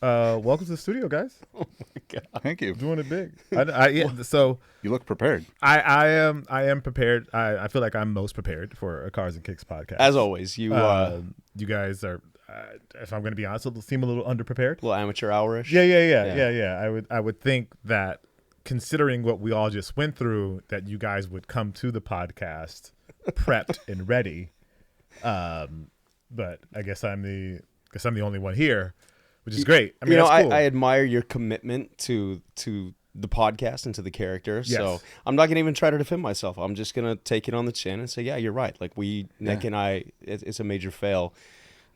Welcome to the studio, guys. Oh my God. Thank you. Doing it big. So You look prepared. I am prepared. I feel like I'm most prepared for a Cars and Kicks podcast. As always, you guys are. If I'm going to be honest, seem a little underprepared. little amateur hour-ish. Yeah. I would think that, considering what we all just went through, that you guys would come to the podcast prepped and ready. But I guess I'm the only one here, which is great. I mean, that's cool. I admire your commitment to the podcast and to the character. Yes. So I'm not gonna even try to defend myself. I'm just gonna take it on the chin and say, yeah, you're right. Like Nick and I, it's a major fail,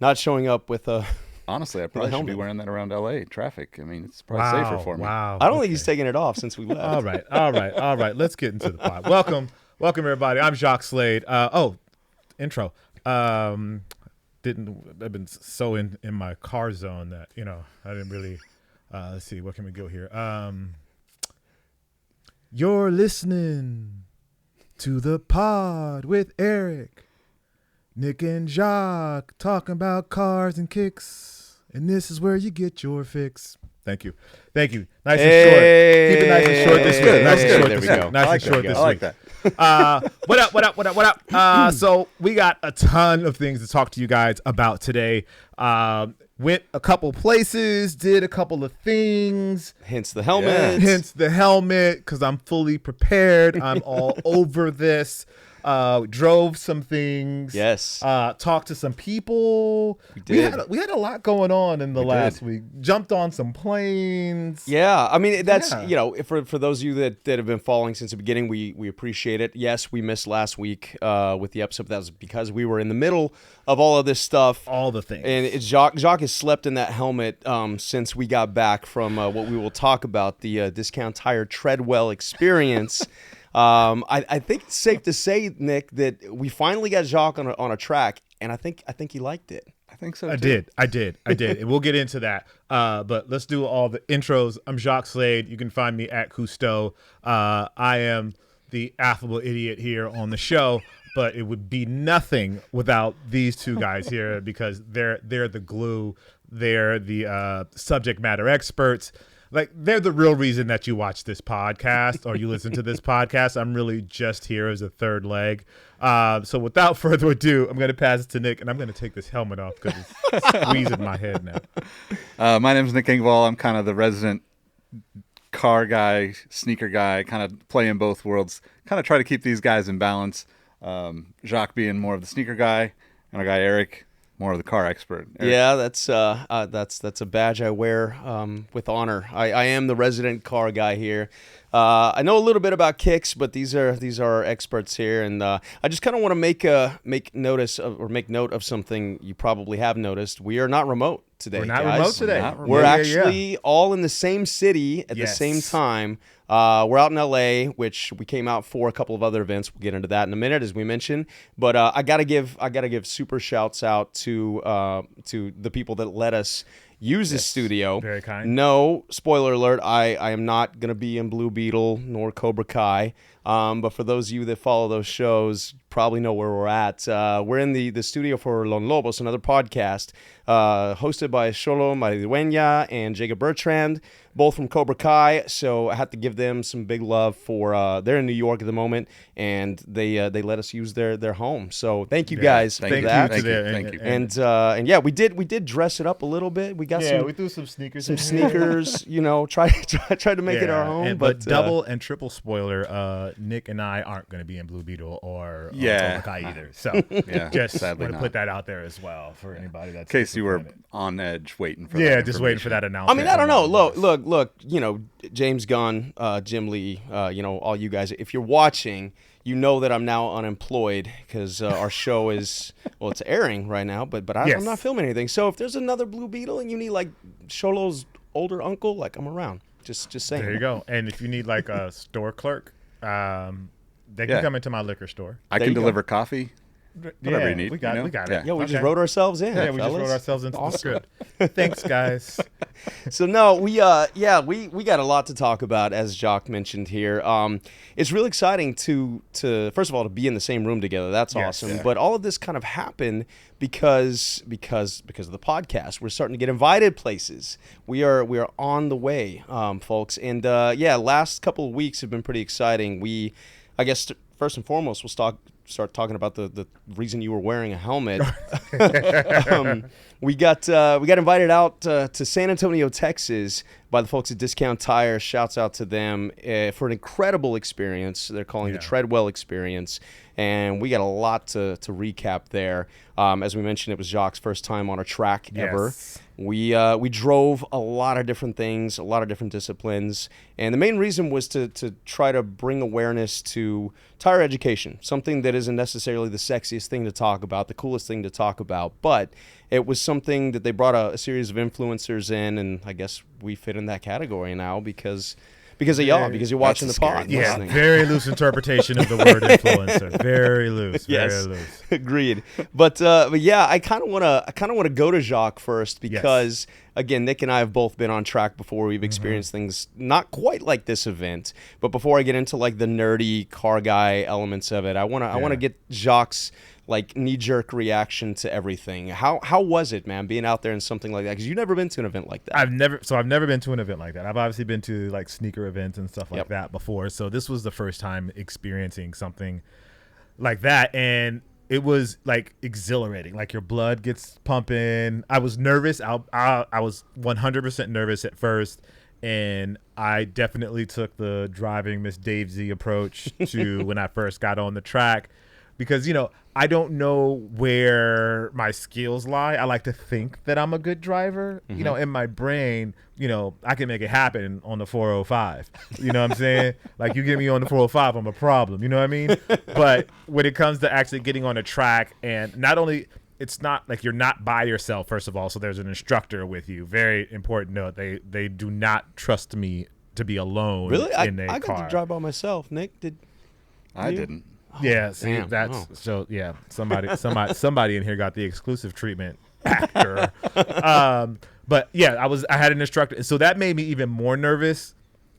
not showing up with a. Honestly, I probably should be wearing that around LA traffic. I mean, it's probably safer for me. Wow. I don't think he's taking it off since we left. All right. Let's get into the pod. Welcome everybody. I'm Jacques Slade. Intro. I've been so in my car zone that I didn't really. Let's see, what can we go here? You're listening to the pod with Erik, Nick, and Jacques talking about cars and kicks, and this is where you get your fix. Thank you. Nice and short. Keep it nice and short this week. Nice and short this week. Nice and short this week. I like that. What up? So we got a ton of things to talk to you guys about today. Went a couple places, did a couple of things. Hence the helmet. Because I'm fully prepared. I'm all over this. Drove some things. Yes. Talked to some people. We did. We had a lot going on in the last week. Jumped on some planes. Yeah, I mean that's for those of you that have been following since the beginning, we appreciate it. Yes, we missed last week with the episode. That was because we were in the middle of all of this stuff, all the things. And Jacques has slept in that helmet since we got back from what we will talk about, the Discount Tire Treadwell experience. I think it's safe to say, Nick, that we finally got Jacques on a track, and I think he liked it. I think so, too. I did. And we'll get into that. But let's do all the intros. I'm Jacques Slade. You can find me at Cousteau. I am the affable idiot here on the show, but it would be nothing without these two guys here because they're the glue. They're the subject matter experts. Like, they're the real reason that you watch this podcast or you listen to this podcast. I'm really just here as a third leg. So without further ado, I'm going to pass it to Nick, and I'm going to take this helmet off because it's squeezing my head now. My name is Nick Engvall. I'm kind of the resident car guy, sneaker guy, kind of play in both worlds, kind of try to keep these guys in balance. Jacques being more of the sneaker guy, and our guy Erik, more of the car expert. Erik. Yeah, that's a badge I wear with honor. I am the resident car guy here. I know a little bit about kicks, but these are experts here, and I just kind of want to make note of something you probably have noticed. We are not remote today. We're not guys. remote today. We're actually all in the same city at the same time. We're out in LA, which we came out for a couple of other events. We'll get into that in a minute, as we mentioned. But I gotta give super shouts out to the people that let us use this studio. Very kind. No, spoiler alert, I am not gonna be in Blue Beetle nor Cobra Kai. But for those of you that follow those shows, probably know where we're at. We're in the studio for Los Lobos, another podcast hosted by Xolo Maridueña and Jacob Bertrand, both from Cobra Kai. So I had to give them some big love for they're in New York at the moment, and they let us use their home. So thank you guys for that. Thank you. And yeah, we did dress it up a little bit. We got we threw some sneakers. Tried to make it our own. But double and triple spoiler, Nick and I aren't going to be in Blue Beetle or Cobra Kai either. So just want to put that out there as well for anybody that's in case you were on edge waiting for just waiting for that announcement. I mean, I don't know. Look, James Gunn, Jim Lee, all you guys, if you're watching, you know that I'm now unemployed because our show is, it's airing right now, but I'm not filming anything. So if there's another Blue Beetle and you need like Xolo's older uncle, like, I'm around. Just saying. There you go. And if you need like a store clerk, they can come into my liquor store. I can deliver coffee. Whatever you need. We got it. Yeah, we just wrote ourselves in. Yeah, we just wrote ourselves into the script. Thanks, guys. So no, we got a lot to talk about, as Jacques mentioned here. It's really exciting to first of all to be in the same room together. That's awesome. But all of this kind of happened because of the podcast. We're starting to get invited places. We are on the way, folks. And last couple of weeks have been pretty exciting. I guess first and foremost, we'll start talking about the reason you were wearing a helmet. We got invited out to San Antonio, Texas by the folks at Discount Tire. Shouts out to them for an incredible experience. They're calling the Treadwell experience. And we got a lot to recap there. As we mentioned, it was Jacques' first time on a track ever. We drove a lot of different things, a lot of different disciplines. And the main reason was to try to bring awareness to tire education, something that isn't necessarily the sexiest thing to talk about, the coolest thing to talk about, but it was something that they brought a series of influencers in, and I guess we fit in that category now because of y'all, because you're watching the pod. Yeah, very loose interpretation of the word influencer. Very loose. Yes, very loose. Agreed. But yeah, I kind of want to go to Jacques first because again, Nick and I have both been on track before. We've experienced things not quite like this event. But before I get into like the nerdy car guy elements of it, I want to get Jacques' like knee-jerk reaction to everything. How was it, man, being out there in something like that? Because you've never been to an event like that. I've never been to an event like that. I've obviously been to like sneaker events and stuff like that before. So this was the first time experiencing something like that, and it was like exhilarating. Like your blood gets pumping. I was nervous. I was 100% nervous at first, and I definitely took the driving Miss Dave Z approach to when I first got on the track. Because, I don't know where my skills lie. I like to think that I'm a good driver. In my brain, I can make it happen on the 405. You know what I'm saying? Like, you get me on the 405, I'm a problem. You know what I mean? But when it comes to actually getting on a track, and not only, it's not like you're not by yourself, first of all, so there's an instructor with you. Very important note. They do not trust me to be alone really? in a car. I got to drive by myself. Nick, did I you? didn't. Yeah, see, so yeah, somebody in here got the exclusive treatment actor. But yeah, I had an instructor, so that made me even more nervous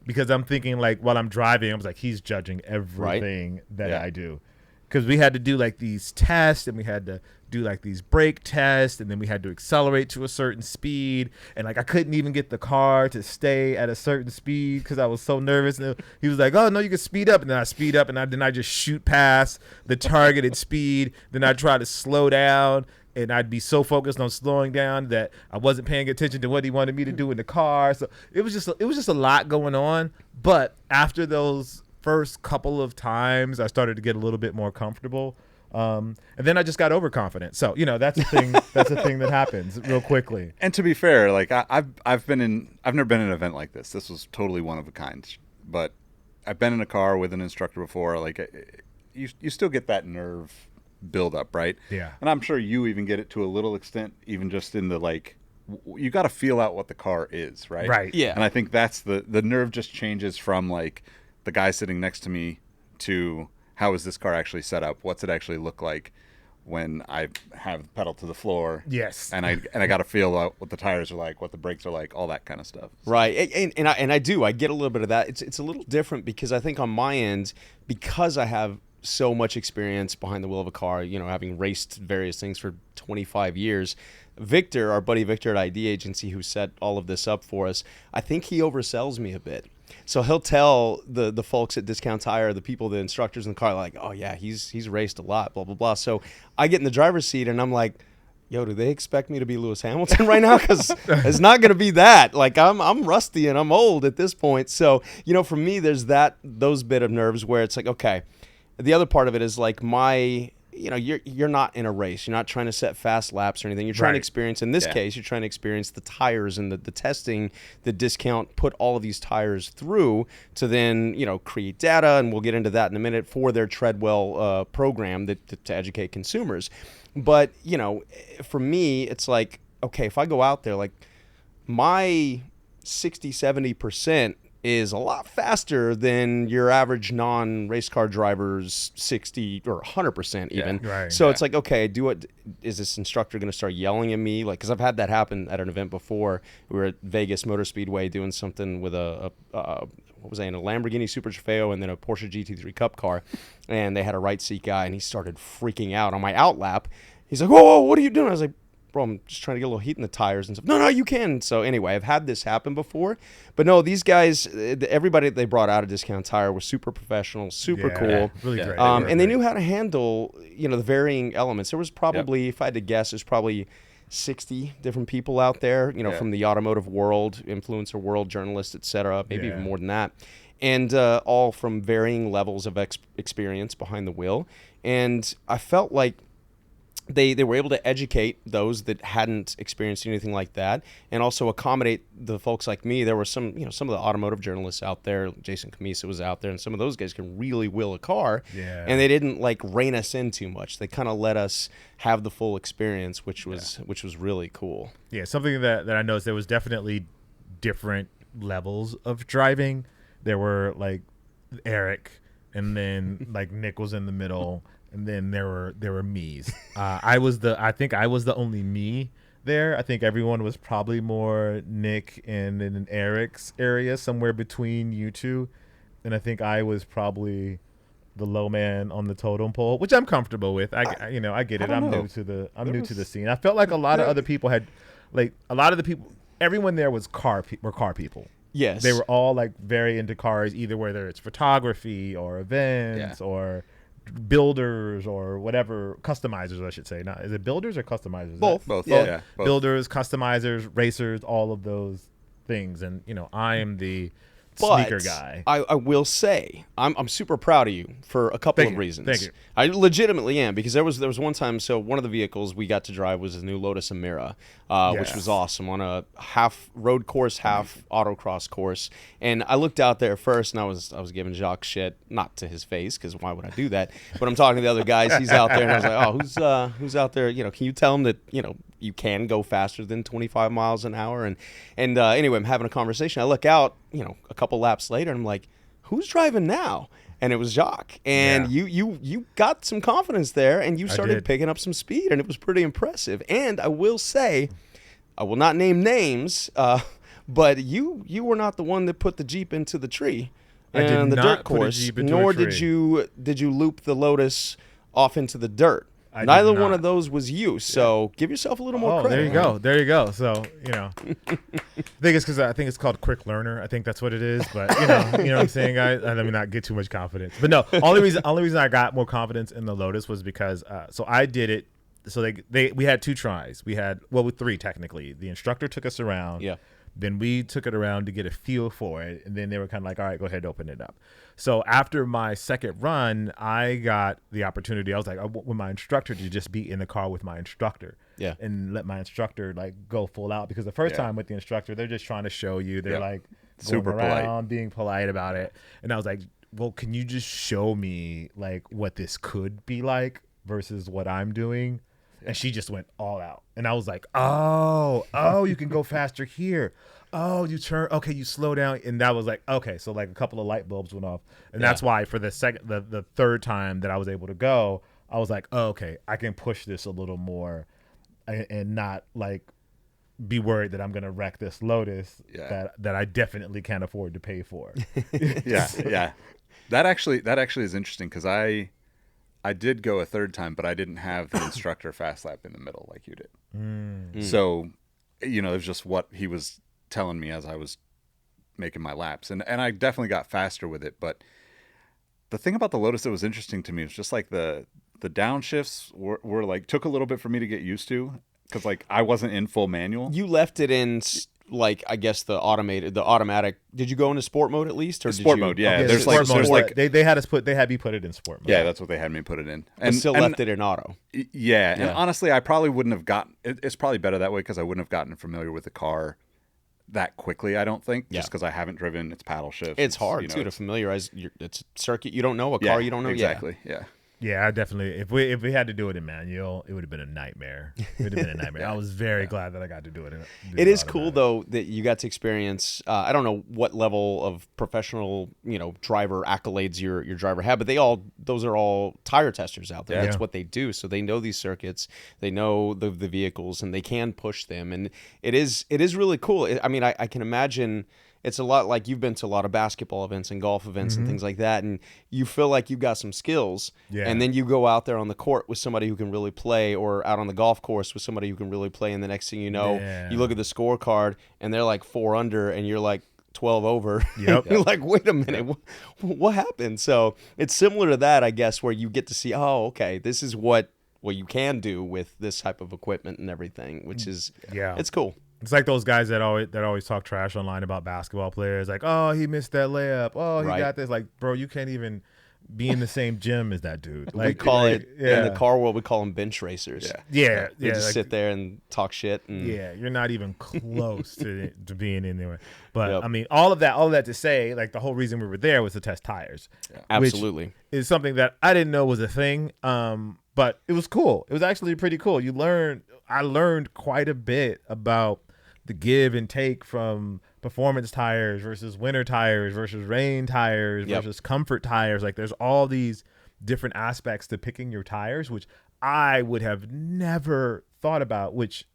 because I'm thinking like while I'm driving, I was like, he's judging everything that I do. Because we had to do like these tests, and we had to do like these brake tests, and then we had to accelerate to a certain speed, and like I couldn't even get the car to stay at a certain speed because I was so nervous. And he was like, "Oh no, you can speed up," and then I speed up, and then I just shoot past the targeted speed. Then I try to slow down, and I'd be so focused on slowing down that I wasn't paying attention to what he wanted me to do in the car. So it was just a lot going on. But after those first couple of times, I started to get a little bit more comfortable, and then I just got overconfident. So that's a thing. That's a thing that happens real quickly. And to be fair, like I've never been in an event like this. This was totally one of a kind. But I've been in a car with an instructor before. Like you still get that nerve build up, right? Yeah. And I'm sure you even get it to a little extent, even just in the like. You got to feel out what the car is, right? Right. Yeah. And I think that's the nerve just changes from like the guy sitting next to me to how is this car actually set up? What's it actually look like when I have the pedal to the floor? Yes. And I got to feel out what the tires are like, what the brakes are like, all that kind of stuff. Right. And I get a little bit of that. It's a little different because I think on my end, because I have so much experience behind the wheel of a car, having raced various things for 25 years, Victor, our buddy Victor at ID Agency, who set all of this up for us, I think he oversells me a bit. So he'll tell the folks at Discount Tire, the people, the instructors in the car, like, oh yeah, he's raced a lot, blah, blah, blah. So I get in the driver's seat and I'm like, yo, do they expect me to be Lewis Hamilton right now? Because it's not going to be that. Like I'm rusty and I'm old at this point. So, for me, there's those bit of nerves where it's like, okay, the other part of it is like you're not in a race. You're not trying to set fast laps or anything. You're trying to experience, in this case, you're trying to experience the tires and the testing the Discount put all of these tires through to then, create data, and we'll get into that in a minute, for their Treadwell program to educate consumers. But, for me, it's like, okay, if I go out there, like my 60-70% is a lot faster than your average non-race car driver's 60 or 100% even. Yeah, right, so it's like, okay, is this instructor going to start yelling at me? Like, because I've had that happen at an event before. We were at Vegas Motor Speedway doing something with a Lamborghini Super Trofeo and then a Porsche GT3 Cup car, and they had a right seat guy, and he started freaking out on my outlap. He's like, whoa, what are you doing? I was like, bro, I'm just trying to get a little heat in the tires and stuff. No, you can. So anyway, I've had this happen before. But no, these guys, everybody that they brought out of Discount Tire was super professional, super cool. Really great. And they knew how to handle, the varying elements. There was probably, if I had to guess, there's probably 60 different people out there, from the automotive world, influencer world, journalists, etc., maybe even more than that. And all from varying levels of experience behind the wheel. And I felt like they were able to educate those that hadn't experienced anything like that, and also accommodate the folks like me. There were some of the automotive journalists out there. Jason Camisa was out there, and some of those guys can really wheel a car. Yeah. And they didn't rein us in too much. They kind of let us have the full experience, which was really cool. Yeah, something that I noticed, there was definitely different levels of driving. There were Erik, and then Nick was in the middle. And then there were me's. I think I was the only me there. I think everyone was probably more Nick and in Erik's area, somewhere between you two. And I think I was probably the low man on the totem pole, which I'm comfortable with. I get it. I'm new to the scene. I felt like a lot of other people had, everyone there was car people. Yes, they were all very into cars, either whether it's photography or events or builders or whatever, customizers I should say. Now, is it builders or customizers? Both. Yeah. Both. Builders, customizers, racers, all of those things. And I am the sneaker guy. I will say I'm super proud of you for a couple of reasons. Thank you. I legitimately am, because there was one time. So one of the vehicles we got to drive was the new Lotus Emira, which was awesome, on a half road course, half autocross course. And I looked out there first, and I was giving Jacques shit, not to his face, because why would I do that? But I'm talking to the other guys. He's out there, and I was like, oh, who's out there? Can you tell him that you can go faster than 25 miles an hour? And anyway, I'm having a conversation. I look out, a couple laps later, and I'm like, who's driving now? And it was Jacques. And you got some confidence there, and you started picking up some speed, and it was pretty impressive. And I will say, I will not name names, but you were not the one that put the Jeep into the tree and the dirt course, nor did you loop the Lotus off into the dirt. Neither one of those was you, so give yourself a little more credit. There you go. So, I think it's because I think it's called quick learner. I think that's what it is. But, you know what I'm saying, guys? Let me not get too much confidence. But no, only reason I got more confidence in the Lotus was because, so I did it. So we had 2 tries. We had, three technically. The instructor took us around. Yeah. Then we took it around to get a feel for it. And then they were kind of like, all right, go ahead, open it up. So after my second run, I got the opportunity. I was like, I want my instructor to just be in the car with my instructor. Yeah. And let my instructor go full out. Because the first time with the instructor, they're just trying to show you. They're going super around, polite, being polite about it. And I was like, well, can you just show me what this could be like versus what I'm doing? And she just went all out. And I was like, oh, you can go faster here. Oh, you turn, okay, you slow down. And that was okay. So a couple of light bulbs went off. And that's why for the third time that I was able to go, I was like, oh, okay, I can push this a little more and not be worried that I'm going to wreck this Lotus that I definitely can't afford to pay for. Yeah. That actually is interesting, because I did go a third time, but I didn't have the instructor fast lap in the middle like you did. So, it was just what he was telling me as I was making my laps. And I definitely got faster with it. But the thing about the Lotus that was interesting to me was just the downshifts were took a little bit for me to get used to, because I wasn't in full manual. You left it in I guess the automatic. Did you go into sport mode at least, or sport mode? Yeah, okay, there's they had me put it in sport mode. Yeah, that's what they had me put it in, and still left it in auto. Yeah, and honestly, I probably wouldn't have gotten. It's probably better that way, because I wouldn't have gotten familiar with the car that quickly. I don't think, just because I haven't driven its paddle shifts. It's hard too to familiarize. It's a circuit you don't know, a car you don't know. Exactly. Yeah. Yeah, I definitely. If we had to do it in manual, it would have been a nightmare. It would have been a nightmare. I was very glad that I got to do it. It is cool though that you got to experience. I don't know what level of professional, driver accolades your driver had, but those are all tire testers out there. Yeah. That's what they do. So they know these circuits, they know the vehicles, and they can push them. And it is really cool. I can imagine. It's a lot like you've been to a lot of basketball events and golf events and things like that, and you feel like you've got some skills, and then you go out there on the court with somebody who can really play, or out on the golf course with somebody who can really play, and the next thing you know, you look at the scorecard, and they're like 4 under, and you're like 12 over. Yep. You're like, wait a minute, what happened? So it's similar to that, I guess, where you get to see, oh, okay, this is what you can do with this type of equipment and everything, which is, it's cool. It's like those guys that always talk trash online about basketball players, like, oh, he missed that layup. Oh, he got this. Like, bro, you can't even be in the same gym as that dude. Like, we call it in the car world, we call them bench racers. Yeah. They just sit there and talk shit. And... Yeah, you're not even close to being in there. But I mean, all of that to say, like, the whole reason we were there was to test tires. Yeah. Absolutely, which is something that I didn't know was a thing. But it was cool. It was actually pretty cool. I learned quite a bit about the give and take from performance tires versus winter tires versus rain tires versus comfort tires. Like, there's all these different aspects to picking your tires, which I would have never thought about, which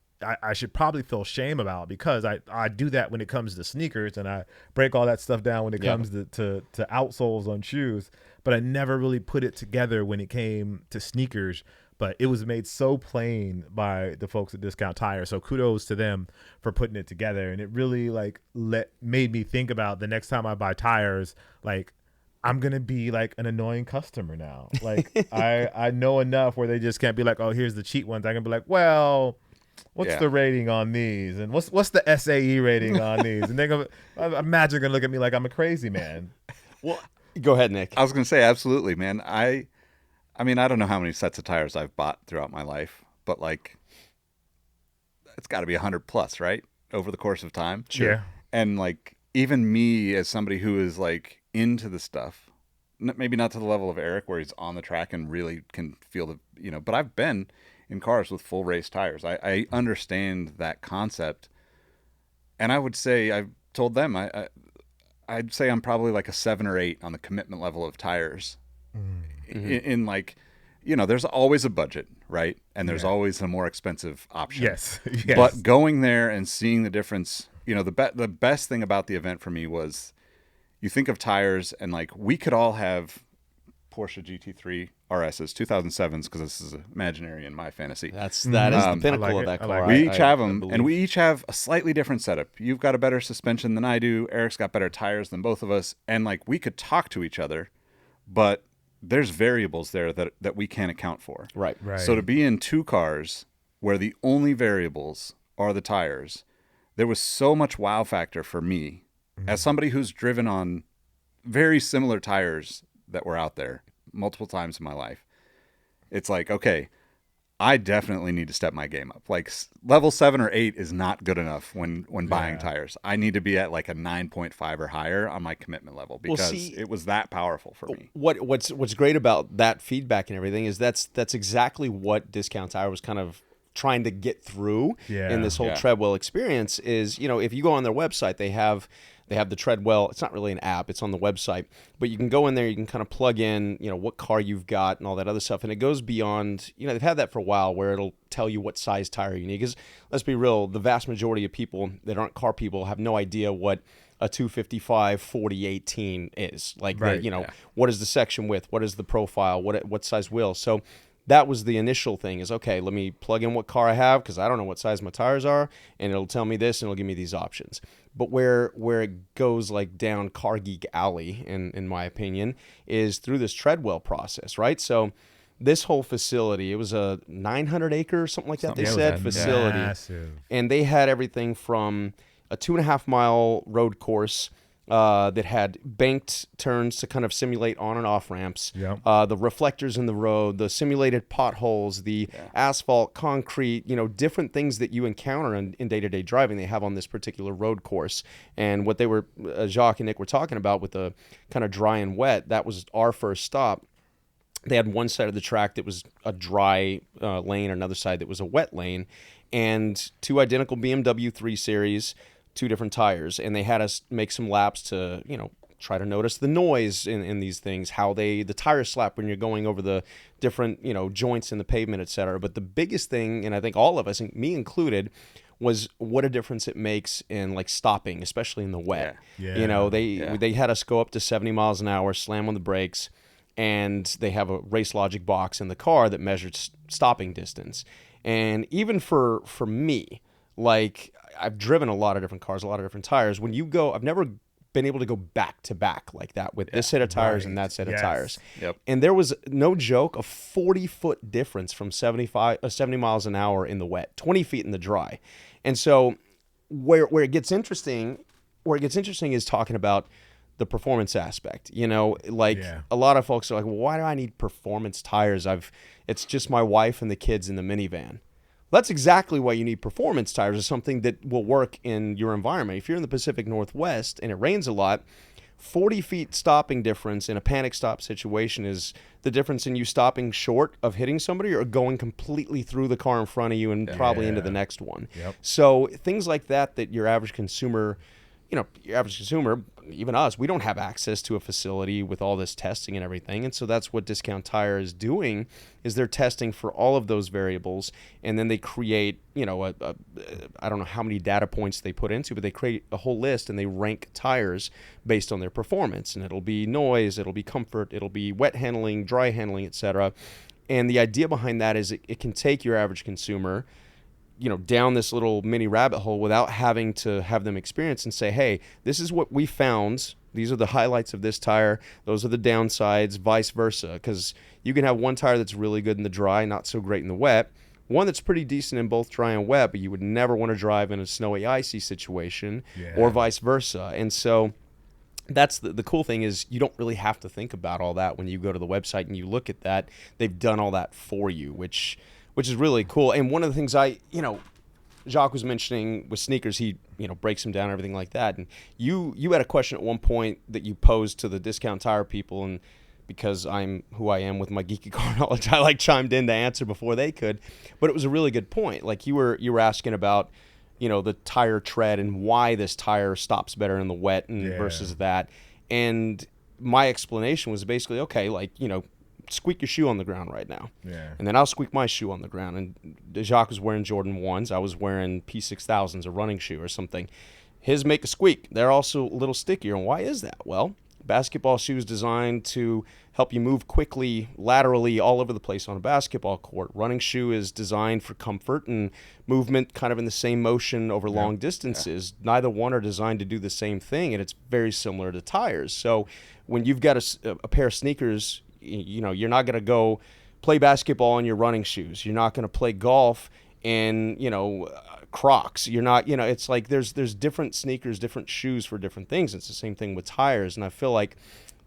I should probably feel shame about, because I do that when it comes to sneakers, and I break all that stuff down when it comes to outsoles on shoes. But I never really put it together when it came to sneakers. But it was made so plain by the folks at Discount Tire. So kudos to them for putting it together. And it really made me think about the next time I buy tires, like, I'm going to be like an annoying customer now. Like, I know enough where they just can't be like, oh, here's the cheap ones. I can be like, well, what's the rating on these? And what's the SAE rating on these? And they're going to imagine going to look at me like I'm a crazy man. Well, go ahead, Nick. I was going to say, absolutely, man. I mean, I don't know how many sets of tires I've bought throughout my life, but like, it's got to be 100 plus, right? Over the course of time. Sure. Yeah. And like, even me as somebody who is like into the stuff, maybe not to the level of Erik where he's on the track and really can feel but I've been in cars with full race tires. I understand that concept. And I would say, I've told them, I'd say I'm probably like a 7 or 8 on the commitment level of tires. In like, there's always a budget, right? And there's always a more expensive option. Yes. But going there and seeing the difference, the best thing about the event for me was, you think of tires, and like, we could all have Porsche GT3 RSs, 2007s, because this is imaginary in my fantasy. That is the pinnacle of that car. We each have them, and we each have a slightly different setup. You've got a better suspension than I do. Erik's got better tires than both of us, and like, we could talk to each other, but there's variables there that we can't account for. Right. So to be in 2 cars where the only variables are the tires, there was so much wow factor for me as somebody who's driven on very similar tires that were out there multiple times in my life. It's like, okay, I definitely need to step my game up. Like, level 7 or 8 is not good enough when buying tires. I need to be at like a 9.5 or higher on my commitment level, because it was that powerful for me. What's great about that feedback and everything is that's exactly what Discount Tire was kind of trying to get through in this whole Treadwell experience. Is, if you go on their website, they have the Treadwell. It's not really an app, it's on the website, but you can go in there, you can kind of plug in, what car you've got and all that other stuff. And it goes beyond, they've had that for a while, where it'll tell you what size tire you need. Because let's be real, the vast majority of people that aren't car people have no idea what a 255 4018 is. Like, what is the section width? What is the profile? What size wheel? So that was the initial thing, is, okay, let me plug in what car I have, because I don't know what size my tires are, and it'll tell me this, and it'll give me these options. But where it goes like down Car Geek Alley, in my opinion, is through this Treadwell process, right? So this whole facility, it was a 900-acre, something like that, they said, facility. Massive. And they had everything from a 2.5-mile road course that had banked turns to kind of simulate on and off ramps, the reflectors in the road, the simulated potholes, the asphalt, concrete, different things that you encounter in day-to-day driving they have on this particular road course. And what they were, Jacques and Nick were talking about with the kind of dry and wet, that was our first stop. they had one side of the track that was a dry lane, another side that was a wet lane, and two identical BMW 3 Series, two different tires. And they had us make some laps to, try to notice the noise in these things, how the tires slap when you're going over the different, joints in the pavement, etc. But the biggest thing, and I think all of us, me included, was what a difference it makes in like stopping, especially in the wet. Yeah. They had us go up to 70 miles an hour, slam on the brakes, and they have a Race Logic box in the car that measures stopping distance. And even for me, like I've driven a lot of different cars, a lot of different tires. When you go, I've never been able to go back to back like that with this set of tires and that set of tires. Yep. And there was, no joke, a 40-foot difference from 70 miles an hour in the wet, 20 feet in the dry. And so where it gets interesting is talking about the performance aspect. A lot of folks are like, well, why do I need performance tires? It's just my wife and the kids in the minivan. That's exactly why you need performance tires, is something that will work in your environment. If you're in the Pacific Northwest and it rains a lot, 40 feet stopping difference in a panic stop situation is the difference in you stopping short of hitting somebody or going completely through the car in front of you and probably into the next one. Yep. So things like that your average consumer, even us, we don't have access to a facility with all this testing and everything. And so that's what Discount Tire is doing, is they're testing for all of those variables. And then they create, I don't know how many data points they put into, but they create a whole list and they rank tires based on their performance. And it'll be noise, it'll be comfort, it'll be wet handling, dry handling, etc. And the idea behind that is it can take your average consumer down this little mini rabbit hole without having to have them experience and say, hey, this is what we found. These are the highlights of this tire. Those are the downsides, vice versa. Because you can have one tire that's really good in the dry, not so great in the wet. One that's pretty decent in both dry and wet, but you would never want to drive in a snowy, icy situation, or vice versa. And so that's the cool thing, is you don't really have to think about all that when you go to the website and you look at that. They've done all that for you, which is really cool. And one of the things Jacques was mentioning with sneakers, he, breaks them down and everything like that. And you had a question at one point that you posed to the Discount Tire people, and because I'm who I am with my geeky car knowledge, I chimed in to answer before they could. But it was a really good point. Like you were asking about, the tire tread and why this tire stops better in the wet versus that. And my explanation was basically, okay, squeak your shoe on the ground right now. Yeah. And then I'll squeak my shoe on the ground. And Jacques was wearing Jordan 1s. I was wearing P6000s, a running shoe or something. His make a squeak. They're also a little stickier. And why is that? Well, basketball shoes designed to help you move quickly, laterally, all over the place on a basketball court. Running shoe is designed for comfort and movement kind of in the same motion over long distances. Neither one are designed to do the same thing, and it's very similar to tires. So when you've got a pair of sneakers, you're not going to go play basketball in your running shoes. You're not going to play golf in, Crocs. You're not, it's like there's different sneakers, different shoes for different things. It's the same thing with tires. And I feel like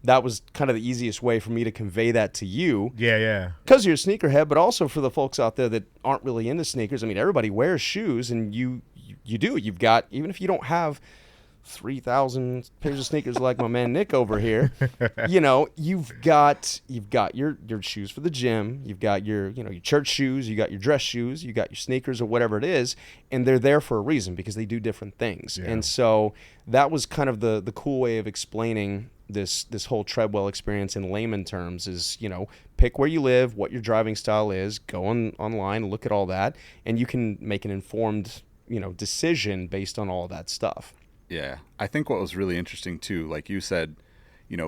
that was kind of the easiest way for me to convey that to you. Yeah. Because you're a sneakerhead, but also for the folks out there that aren't really into sneakers. I mean, everybody wears shoes, and you do. You've got, even if you don't have 3,000 pairs of sneakers like my man Nick over here, you've got your shoes for the gym, you've got your your church shoes, you got your dress shoes, you got your sneakers or whatever it is, and they're there for a reason because they do different things. And so that was kind of the cool way of explaining this whole Treadwell experience in layman terms is, pick where you live, what your driving style is, go online, look at all that, and you can make an informed, decision based on all of that stuff. Yeah. I think what was really interesting too, like you said,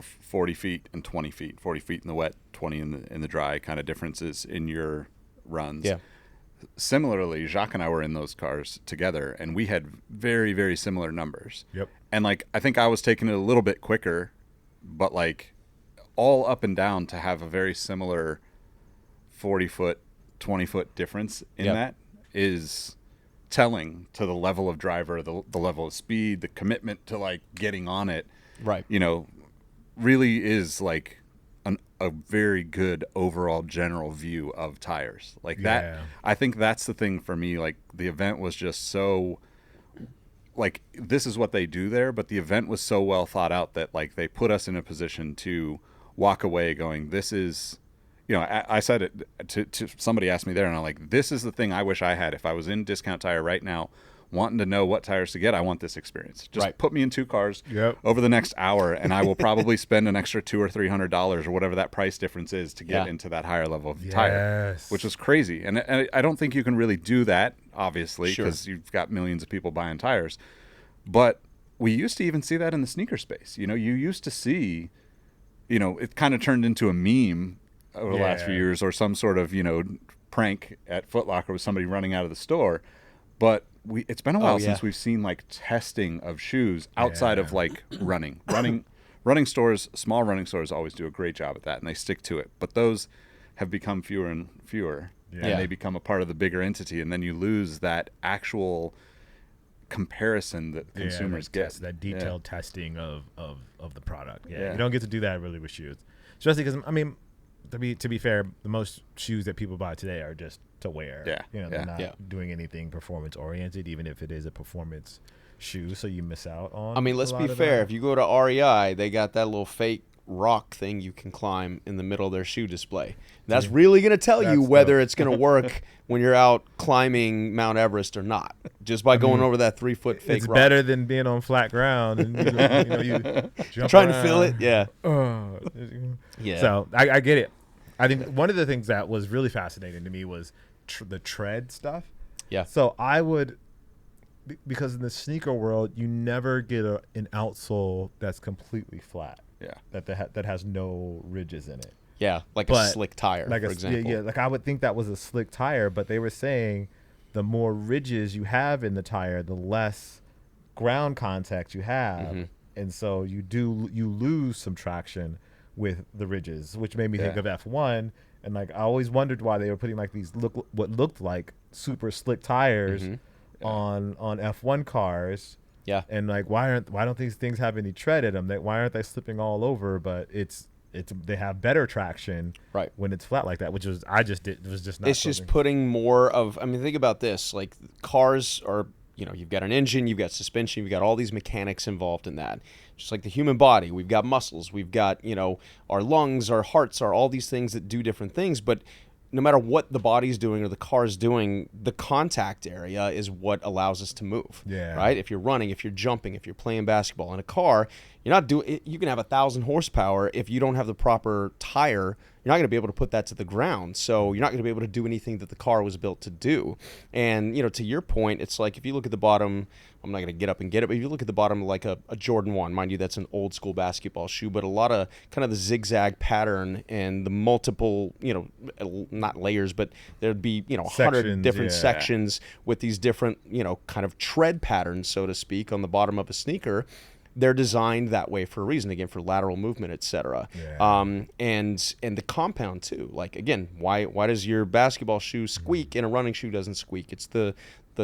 40 feet and 20 feet, 40 feet in the wet, 20 in the dry, kind of differences in your runs. Yeah. Similarly, Jacques and I were in those cars together, and we had very, very similar numbers. Yep. And I think I was taking it a little bit quicker, but all up and down to have a very similar 40-foot, 20-foot difference in that is telling to the level of driver, the level of speed, the commitment to getting on it. Right. Really is a very good overall general view of tires. That. I think that's the thing for me. The event was just so this is what they do there, but the event was so well thought out that they put us in a position to walk away going, this is, I said it to somebody asked me there, and I'm like, this is the thing I wish I had. If I was in Discount Tire right now, wanting to know what tires to get, I want this experience. Just put me in 2 cars over the next hour, and I will probably spend an extra $200 or $300 or whatever that price difference is to get into that higher level of tire, which is crazy. And I don't think you can really do that, obviously, because you've got millions of people buying tires. But we used to even see that in the sneaker space. You used to see, it kind of turned into a meme over the last few years, or some sort of, prank at Foot Locker with somebody running out of the store. But it's been a while since we've seen like testing of shoes outside of like running stores. Small running stores always do a great job at that, and they stick to it. But those have become fewer and fewer, and they become a part of the bigger entity, and then you lose that actual comparison that consumers get. That detailed testing of the product. You don't get to do that really with shoes, especially because to be fair, the most shoes that people buy today are just to wear. They're not doing anything performance oriented, even if it is a performance shoe. So you miss out on. Let's be fair. If you go to REI, they got that little fake rock thing you can climb in the middle of their shoe display. That's really going to tell you whether it's going to work when you're out climbing Mount Everest or not, just by going over that 3-foot fake it's rock. Better than being on flat ground and you jump trying around. to feel it. So I get it. I think one of the things that was really fascinating to me was the tread stuff. So I would, because in the sneaker world, you never get an outsole that's completely flat. That has no ridges in it. Like a slick tire, for example. Like I would think that was a slick tire, but they were saying the more ridges you have in the tire, the less ground contact you have, and so you lose some traction with the ridges, which made me think of F1. And like I always wondered why they were putting like these what looked like super slick tires on F1 cars. And like why don't these things have any tread in them? Why aren't they slipping all over? But they have better traction when it's flat like that, which was it was just not. It's just putting more of. Think about this. Like cars are, you've got an engine, you've got suspension, you've got all these mechanics involved in that. Just like the human body, we've got muscles, we've got our lungs, our hearts, are all these things that do different things. But no matter what the body's doing or the car's doing, the contact area is what allows us to move. Right? If you're running, if you're jumping, if you're playing basketball in a car, you're not doing. You can have 1,000 horsepower if you don't have the proper tire. You're not going to be able to put that to the ground. So you're not going to be able to do anything that the car was built to do. And to your point, it's like if you look at the bottom. I'm not going to get up and get it, but if you look at the bottom of like a Jordan 1, mind you, that's an old school basketball shoe, but a lot of kind of the zigzag pattern and the multiple, not layers, but there'd be, 100 different sections with these different, kind of tread patterns, so to speak, on the bottom of a sneaker. They're designed that way for a reason, again, for lateral movement, etc. And the compound too. Like again, why does your basketball shoe squeak and a running shoe doesn't squeak? It's the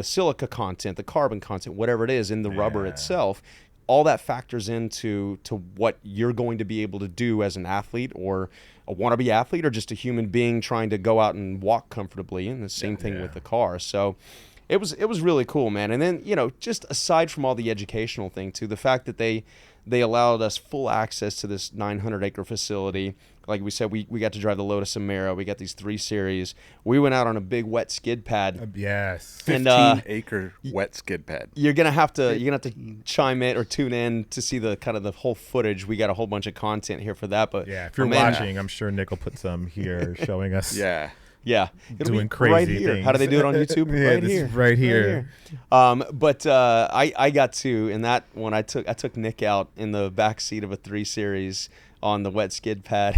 silica content, the carbon content, whatever it is in the rubber itself. All that factors into what you're going to be able to do as an athlete or a wannabe athlete or just a human being trying to go out and walk comfortably. And the same thing with the car. So it was really cool, man. And then, just aside from all the educational thing too, the fact that they allowed us full access to this 900-acre facility. Like we said, we got to drive the Lotus Emira. We got these 3 Series. We went out on a big wet skid pad. 15-acre wet skid pad. You're gonna have to chime in or tune in to see the kind of the whole footage. We got a whole bunch of content here for that. But if you're watching, I'm sure Nick will put some here showing us. Yeah, doing crazy right here. things. How do they do it on YouTube? Right here. But I got to in that one. I took Nick out in the back seat of a 3 Series on the wet skid pad.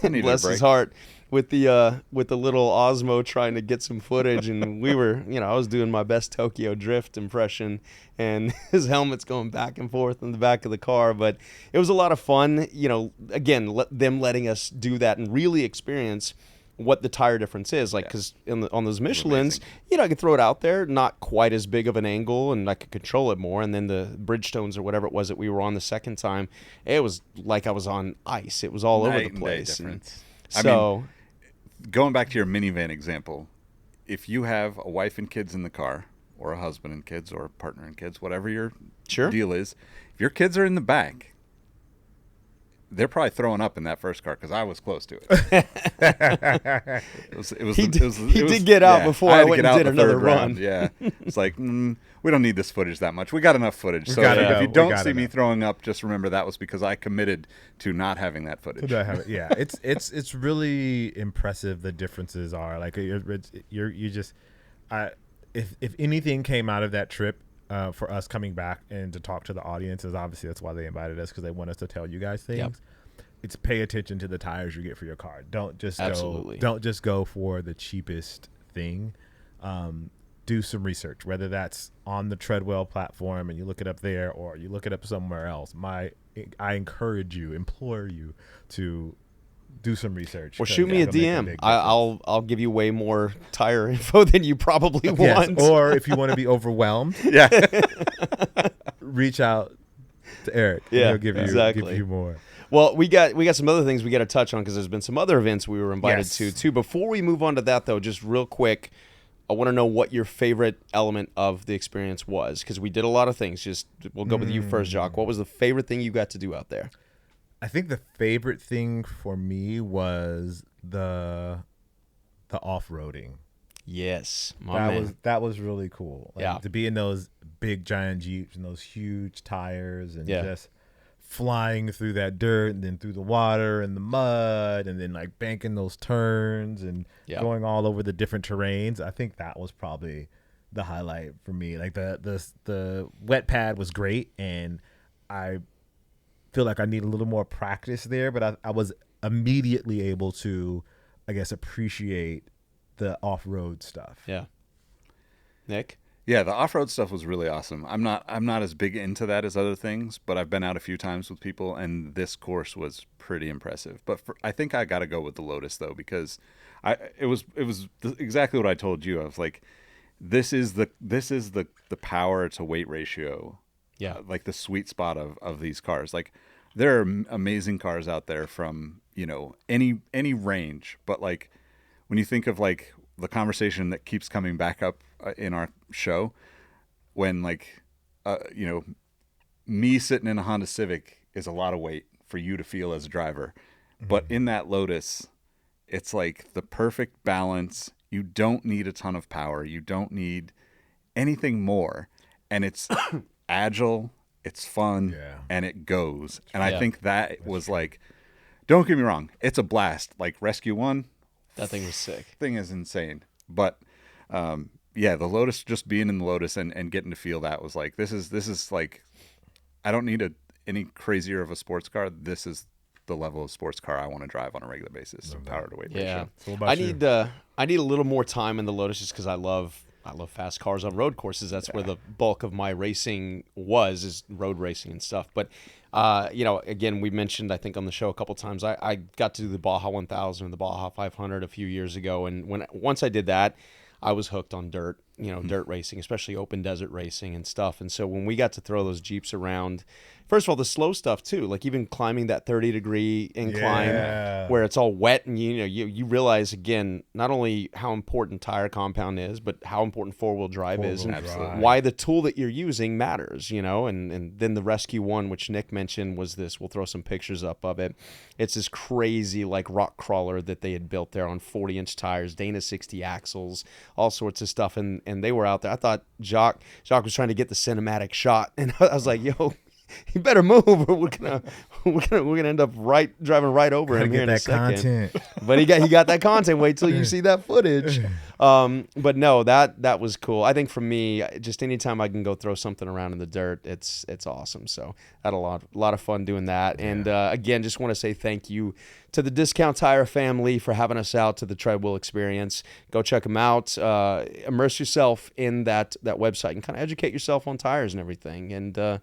Bless his heart. With the little Osmo trying to get some footage, and we were, I was doing my best Tokyo Drift impression, and his helmet's going back and forth in the back of the car. But it was a lot of fun. Again, them letting us do that and really experience what the tire difference is, like, because on those Michelins, I could throw it out there, not quite as big of an angle, and I could control it more. And then the Bridgestones or whatever it was that we were on the second time, it was like I was on ice. It was all over the place. Going back to your minivan example, if you have a wife and kids in the car, or a husband and kids, or a partner and kids, whatever your deal is, if your kids are in the back, they're probably throwing up in that first car because I was close to it. He did get out before I went and did another run. Yeah, it's like we don't need this footage that much. We got enough footage. So gotta if know. you We don't gotta see me know. throwing up, just remember that was because I committed to not having that footage. Yeah, it's really impressive. The differences are like you just if anything came out of that trip for us coming back and to talk to the audience, is obviously that's why they invited us, because they want us to tell you guys things. Yep. It's pay attention to the tires you get for your car. Don't just Absolutely. go for the cheapest thing. Do some research, whether that's on the Treadwell platform and you look it up there, or you look it up somewhere else. I implore you to do some research. Or shoot me a It'll make DM. big difference. I'll give you way more tire info than you probably Yes, want. or if you want to be overwhelmed, Yeah, reach out to Eric. Yeah, He'll give exactly. you more. Well, we got some other things we got to touch on, because there's been some other events we were invited Yes. to too. Before we move on to that, though, just real quick, I want to know what your favorite element of the experience was, because we did a lot of things. Just we'll go with you first, Jacques. What was the favorite thing you got to do out there? I think the favorite thing for me was the off-roading. Yes, my man. That was really cool. Like, Yeah. to be in those big giant Jeeps and those huge tires and Yeah. just flying through that dirt and then through the water and the mud and then like banking those turns and Yeah. going all over the different terrains. I think that was probably the highlight for me. Like the wet pad was great, and I feel like I need a little more practice there, but I was immediately able to, I guess, appreciate the off-road stuff. Yeah. Nick? yeah. The off-road stuff was really awesome. I'm not as big into that as other things, but I've been out a few times with people, and this course was pretty impressive. But I think I got to go with the Lotus though, because it was exactly what I told you. I was like, this is the power to weight ratio. Yeah. Like the sweet spot of these cars. Like there are amazing cars out there from, any range, but like when you think of like the conversation that keeps coming back up in our show, when like me sitting in a Honda Civic is a lot of weight for you to feel as a driver, but in that Lotus, it's like the perfect balance. You don't need a ton of power. You don't need anything more, and it's agile, it's fun, and it goes. And I think that was like, don't get me wrong, it's a blast. Like Rescue 1, That thing was sick. thing is insane. But the Lotus, just being in the Lotus and getting to feel that was like, this is like, I don't need any crazier of a sports car. This is the level of sports car I want to drive on a regular basis. Power to weight ratio. So what about I need a little more time in the Lotus, just because I love fast cars on road courses. That's where the bulk of my racing is road racing and stuff. But again, we mentioned, I think on the show a couple times, I got to do the Baja 1000 and the Baja 500 a few years ago, and once I did that, I was hooked on dirt, dirt racing, especially open desert racing and stuff. And so when we got to throw those Jeeps around, first of all, the slow stuff too, like even climbing that 30-degree incline where it's all wet, and you realize again not only how important tire compound is, but how important four-wheel drive is, and why the tool that you're using matters, and then the Rescue 1, which Nick mentioned, was this. We'll throw some pictures up of it. It's this crazy like rock crawler that they had built there on 40-inch tires, Dana 60 axles, all sorts of stuff, and they were out there. I thought Jacques was trying to get the cinematic shot, and I was like, yo, you better move, or we're gonna end up driving right over him here in a second. Content. But he got that content. Wait till you see that footage. But no, that was cool. I think for me, just anytime I can go throw something around in the dirt, it's awesome. So I had a lot of fun doing that. And again, just want to say thank you to the Discount Tire family for having us out to the Treadwell experience. Go check them out. Immerse yourself in that website and kind of educate yourself on tires and everything. And now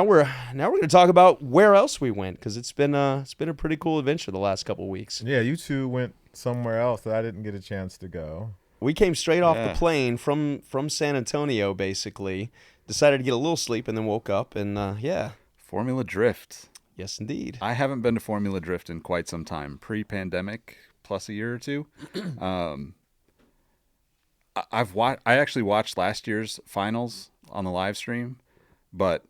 we're going to talk about where else we went, because it's been a pretty cool adventure the last couple of weeks. Yeah, you two went somewhere else that I didn't get a chance to go. We came straight off the plane from San Antonio, basically. Decided to get a little sleep and then woke up and Formula Drift. Yes, indeed. I haven't been to Formula Drift in quite some time, pre-pandemic, plus a year or two. I actually watched last year's finals on the live stream, but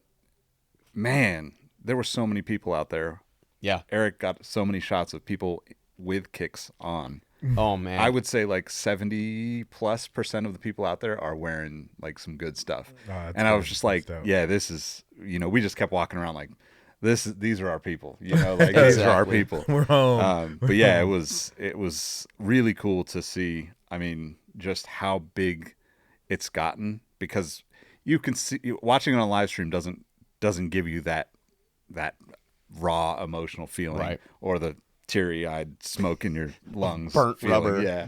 man, there were so many people out there Yeah. Erik got so many shots of people with kicks on. Oh man, I would say like 70+% of the people out there are wearing like some good stuff. And I was just like, yeah, this is, we just kept walking around like these are our people, like these are our people. We're home. But yeah, it was really cool to see. I mean, just how big it's gotten, because you can see watching it on live stream doesn't give you that raw emotional feeling, right, or the teary-eyed smoke in your lungs, burnt feeling. rubber. Yeah.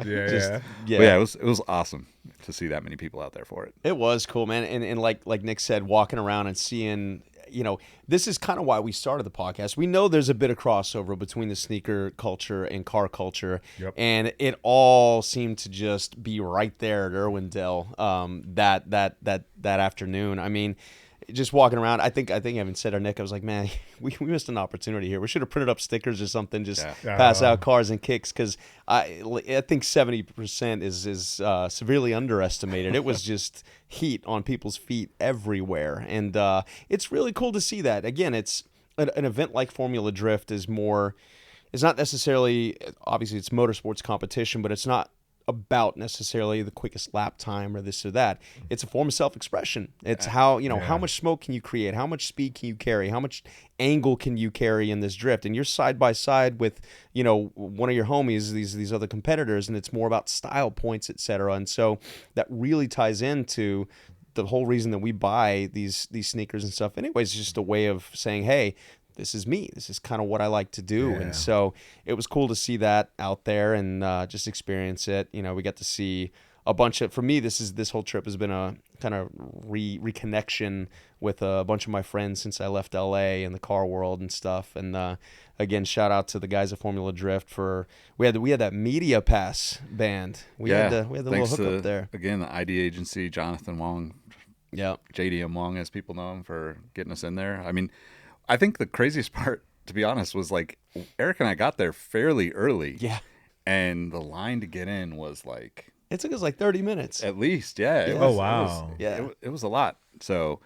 It was awesome to see that many people out there for it. It was cool, man. And like Nick said, walking around and seeing, this is kind of why we started the podcast. We know there's a bit of crossover between the sneaker culture and car culture, and it all seemed to just be right there at Irwindale that afternoon. I mean, just walking around, I think I even said, Nick, I was like, man, we missed an opportunity here. We should have printed up stickers or something, just pass out cars and kicks, because I think 70% is severely underestimated. It was just heat on people's feet everywhere, and it's really cool to see that. Again, it's an event like Formula Drift is more. It's not necessarily, obviously, it's motorsports competition, but it's not about necessarily the quickest lap time or this or that. It's a form of self-expression. It's how, how much smoke can you create? How much speed can you carry? How much angle can you carry in this drift? And you're side by side with, one of your homies, these other competitors, and it's more about style points, etc. And so that really ties into the whole reason that we buy these sneakers and stuff. Anyways, it's just a way of saying, hey, this is me. This is kind of what I like to do. And so it was cool to see that out there and just experience it. We got to see a bunch of, for me, this whole trip has been a kind of reconnection with a bunch of my friends since I left LA and the car world and stuff. And again, shout out to the guys at Formula Drift for, we had that Media Pass band. We had the little hookup there. Again, the ID agency, Jonathan Wong. Yeah. JDM Wong, as people know him, for getting us in there. I mean, I think the craziest part, to be honest, was like Erik and I got there fairly early. Yeah. And the line to get in was like... It took us like 30 minutes. At least, yeah. Wow. It was a lot. So,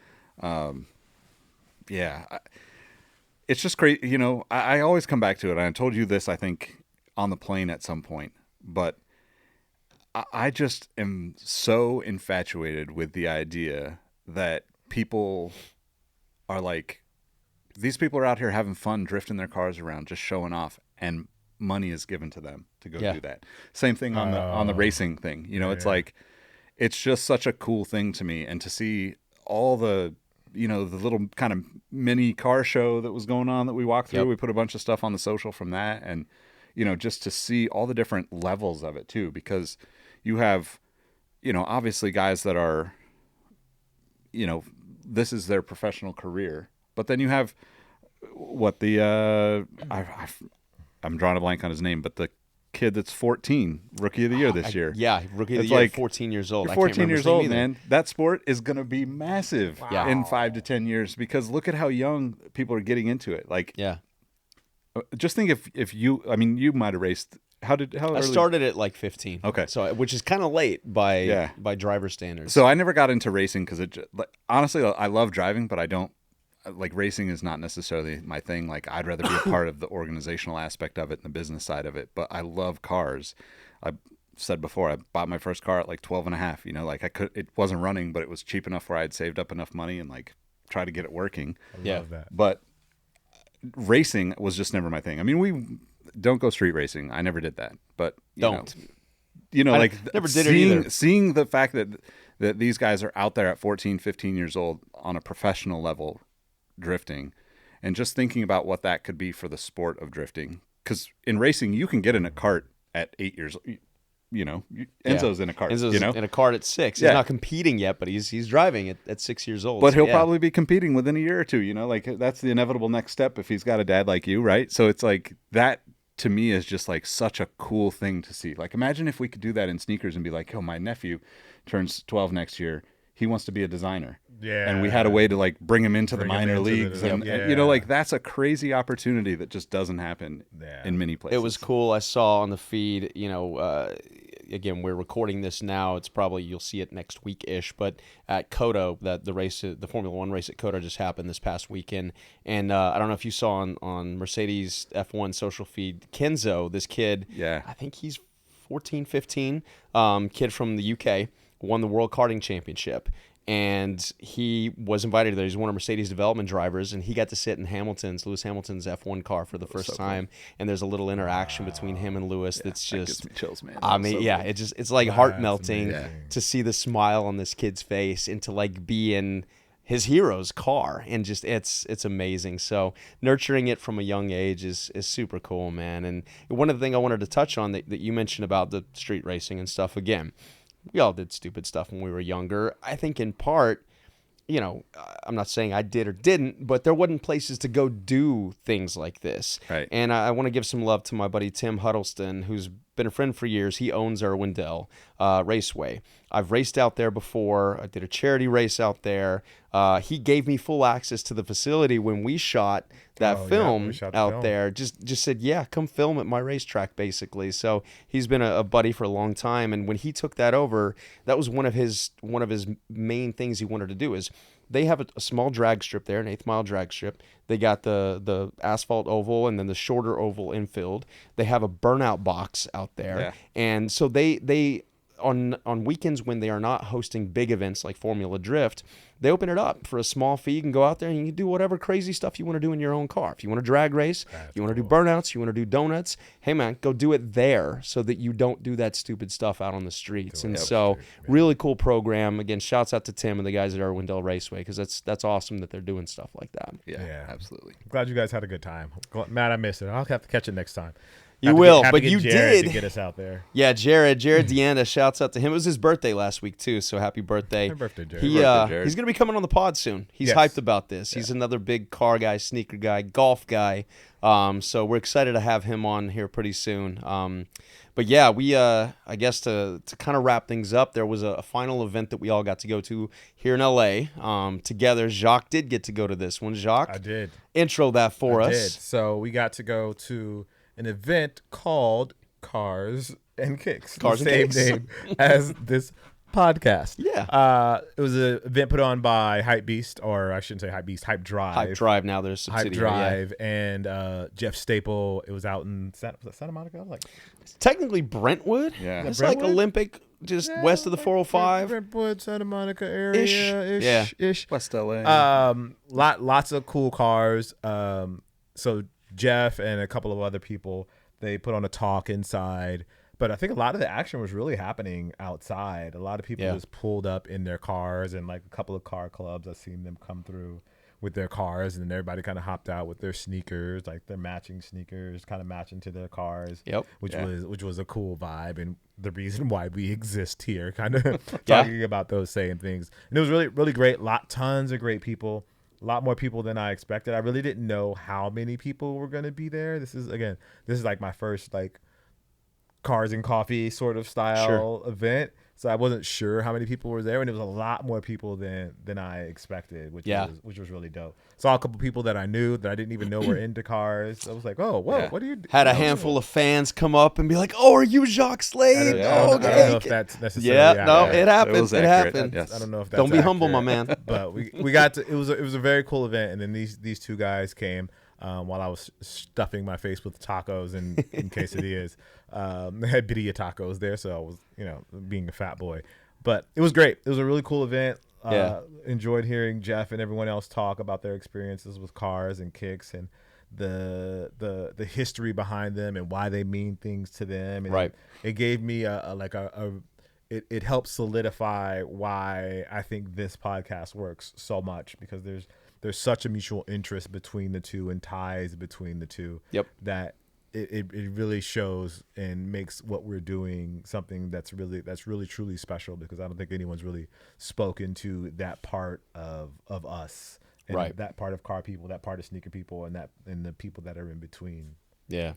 it's just great. I always come back to it. I told you this, I think, on the plane at some point. But I just am so infatuated with the idea that people are like... These people are out here having fun, drifting their cars around, just showing off, and money is given to them to go do that. Same thing on the racing thing. It's like, it's just such a cool thing to me, and to see all the, the little kind of mini car show that was going on that we walked through. We put a bunch of stuff on the social from that, and just to see all the different levels of it too, because you have, obviously guys that are, this is their professional career. But then you have I'm drawing a blank on his name, but the kid that's 14, rookie of the year this year. Rookie of the year, like 14 years old. You're 14 years old, man. That sport is going to be massive in 5 to 10 years, because look at how young people are getting into it. Like, just think if you might have raced. How early? I started at like 15. Okay, so which is kind of late by driver standards. So I never got into racing because honestly, I love driving, but I don't. Like, racing is not necessarily my thing. Like, I'd rather be a part of the organizational aspect of it and the business side of it. But I love cars. I said before, I bought my first car at like 12 and a half. Like, it wasn't running, but it was cheap enough where I had saved up enough money and like try to get it working. I love that. But racing was just never my thing. I mean, we don't go street racing. I never did that. But never did it either. Seeing the fact that these guys are out there at 14, 15 years old on a professional level drifting, and just thinking about what that could be for the sport of drifting, because in racing you can get in a cart at 8 years old. Enzo's in a cart. Enzo's in a cart at 6. He's not competing yet, but he's driving at 6 years old. But he'll probably be competing within a year or two. Like, that's the inevitable next step if he's got a dad like you, right? So it's like, that to me is just like such a cool thing to see. Like, imagine if we could do that in sneakers and be like, oh, my nephew turns 12 next year. He wants to be a designer. Yeah. And we had a way to like bring him into the minor leagues. And like, that's a crazy opportunity that just doesn't happen in many places. It was cool. I saw on the feed, again, we're recording this now. It's probably, you'll see it next week-ish, but at COTA, the Formula One race at COTA just happened this past weekend. And I don't know if you saw on Mercedes F1 social feed, Kenzo, this kid, I think he's 14, 15, kid from the UK, won the World Karting Championship. And he was invited there. He's one of Mercedes development drivers, and he got to sit in Lewis Hamilton's F1 car for the first time. Cool. And there's a little interaction between him and Lewis that's just, that gives me chills, man. I mean, it's like heart melting to see the smile on this kid's face and to like be in his hero's car, and just it's amazing. So nurturing it from a young age is super cool, man. And one of the things I wanted to touch on that you mentioned about the street racing and stuff, again, we all did stupid stuff when we were younger. I think in part, I'm not saying I did or didn't, but there wasn't places to go do things like this. Right. And I want to give some love to my buddy Tim Huddleston, who's been a friend for years. He owns our Wendell Raceway. I've raced out there before. I did a charity race out there. He gave me full access to the facility when we shot that film out there. Just said, come film at my racetrack, basically. So he's been a buddy for a long time. And when he took that over, that was one of his main things he wanted to do is they have a small drag strip there, an 1/8 mile drag strip. They got the asphalt oval and then the shorter oval infield. They have a burnout box out there. Yeah. And so they on weekends when they are not hosting big events like Formula Drift, they open it up for a small fee. You can go out there and you can do whatever crazy stuff you want to do in your own car. If you want to drag race, you want to do burnouts, you want to do donuts, hey man, go do it there so that you don't do that stupid stuff out on the streets. And so really cool program. Again, shouts out to Tim and the guys at our Wendell Raceway, because that's awesome that they're doing stuff like that. Yeah, absolutely. I'm glad you guys had a good time. Matt, I missed it. I'll have to catch it next time. You will, but you Jared did to get us out there. Yeah, Jared Deanda, shouts out to him. It was his birthday last week too, so happy birthday. Happy birthday, Jared. He's going to be coming on the pod soon. He's hyped about this. He's another big car guy, sneaker guy, golf guy. So we're excited to have him on here pretty soon. But yeah, we I guess to kind of wrap things up, there was a final event that we all got to go to here in LA together. Jacques did get to go to this one. Jacques, I did. Intro that for us. I did. So we got to go to an event called Cars and Kicks. Cars and Same Kicks. name as this podcast. Yeah. It was an event put on by Hype Beast, or I shouldn't say Hype Beast, Hype Drive. Hype Drive now, there's subsidiary. Hype Drive and Jeff Staple. It was out in Santa Monica? It's technically Brentwood. Yeah. It's Brentwood? like Olympic, just west of the 405. Brentwood, Santa Monica area. Ish. West LA. Lots of cool cars. So Jeff and a couple of other people, they put on a talk inside, but I think a lot of the action was really happening outside. A lot of people just pulled up in their cars, and like a couple of car clubs, I've seen them come through with their cars, and then everybody kind of hopped out with their sneakers, like their matching sneakers, kind of matching to their cars. Which was a cool vibe, and the reason why we exist here, kind of talking about those same things. And it was really, really great. Tons of great people. A lot more people than I expected. I really didn't know how many people were going to be there. This is like my first like cars and coffee sort of style event. So I wasn't sure how many people were there, and it was a lot more people than I expected, which was really dope. Saw a couple people that I knew that I didn't even know were into cars. I was like, oh, whoa, what do you do? Had a handful of fans come up and be like, oh, are you Jacques Slade? I don't know if that's necessarily it happened. It happened. Yes. I don't know if that's Don't be accurate, humble, my man. But we got to. It was a very cool event, and then these two guys came while I was stuffing my face with tacos and quesadillas. They had birria tacos there, so I was being a fat boy. But it was great. It was a really cool event. Enjoyed hearing Jeff and everyone else talk about their experiences with cars and kicks and the history behind them and why they mean things to them. And it gave me it helped solidify why I think this podcast works so much, because there's such a mutual interest between the two and ties between the two that it really shows and makes what we're doing something that's really truly special, because I don't think anyone's really spoken to that part of us, and that part of car people, that part of sneaker people, and the people that are in between. Yeah,